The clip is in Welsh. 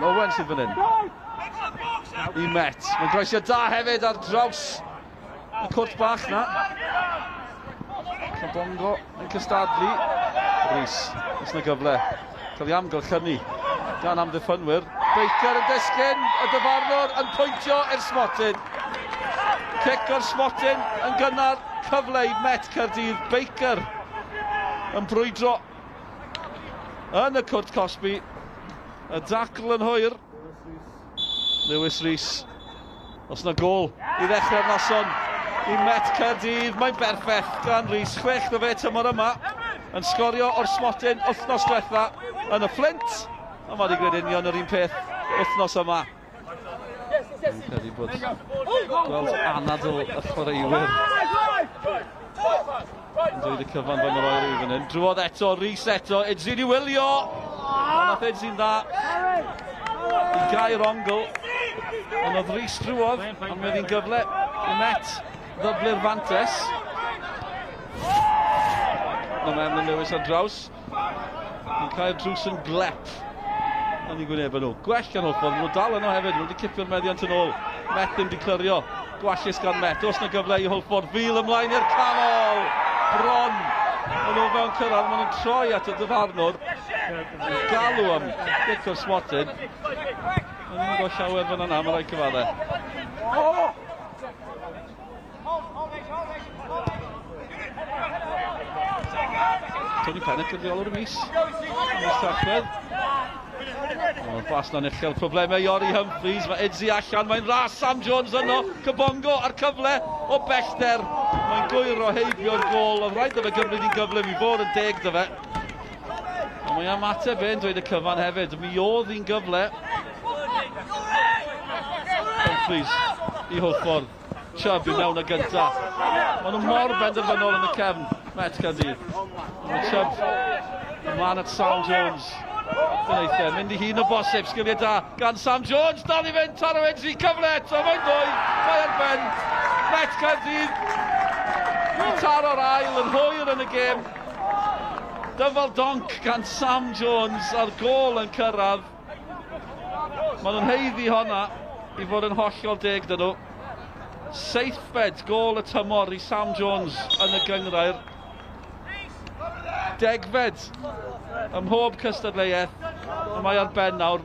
Owen sydd fan hyn. I Met. Mae'n groesio da hefyd ar draws y cwrt bach na. Cabongo yn cystadlu. Rhys, os na gyfle. Cael ei amgylchynu gan amddiffynwyr. Baker yn disgyn, y dyfarnwr yn pwyntio i'r smotyn. Cic o'r smotyn yn gynnar, cyfle i Met Caerdydd. Baker yn brwydro yn y cwrt Cosby. Y dacl yn hwyr. Lewis Rhys. Os na gol i ddechrau'r noson i Met Caerdydd. Mae'n berffaith gan Rhys. 6 o fe tymor yma yn sgorio o'r smotyn wythnos diwetha yn y Flint. A mae wedi gwneud union yr un peth wythnos yma. Dwi'n credu bod gweld anadl y chwaraewyr yn dweud y cyfan fan yr oer i fan hyn. Drwodd eto, Rhys eto, Edzyn i wylio. Nath Edzyn dda i gau'r ongl. Ond oedd Rhys drwodd, ond oedd hi'n gyfle i Met ddyblu'r fantes. Mae mewn yn Lewis ar draws. Yn cael drws yn glep yn ei gwynebau nhw. Gwell gan Hwlffordd, nhw dal yno hefyd, nhw wedi cipio'r meddiant yn ôl. Met ddim wedi clirio, gwallus gan Met. Os na gyfle i Hwlffordd, fil ymlaen i'r canol. Bron, maen nhw fewn cyrraedd, maen nhw'n troi at y dyfarnwr. Galw am gic o'r smotyn. Maen nhw'n go llawer fan yna, mae'n rhaid cyfaddau. Tony Pennant yn ddiolwr y mis. Mis Tachwedd. O'r bas na'n uchel problemau Iori Humphreys. Mae Edzi allan, mae'n ras Sam Jones yno. Cabongo ar cyfle o bellter. Mae'n gwyro heibio'r gol. Oedd rhaid o fe gymryd i'n gyfle mi fod yn deg dy fe. Ond mae ymateb e'n dweud y cyfan hefyd. Mi oedd hi'n gyfle. Humphreys i Hwlffordd. Chubb i mewn y gynta. Maen nhw mor benderfynol yn y cefn. Met Caerdydd. Mae Chubb ymlaen at Sam Jones. Mynd i hun o bosib, sgiliau da gan Sam Jones, dal i fynd, taro Edzi, cyfle eto, mae'n dwy, mae erbyn. Met Caerdydd i taro'r ail yn hwyr yn y gêm. Dyfal donc gan Sam Jones a'r gol yn cyrraedd. Maen nhw'n heiddi honna i fod yn hollol deg dyn nhw. Seithfed gol y tymor i Sam Jones yn y gyngrair. Degfed ym mhob cystadleuaeth. Mae ar ben nawr.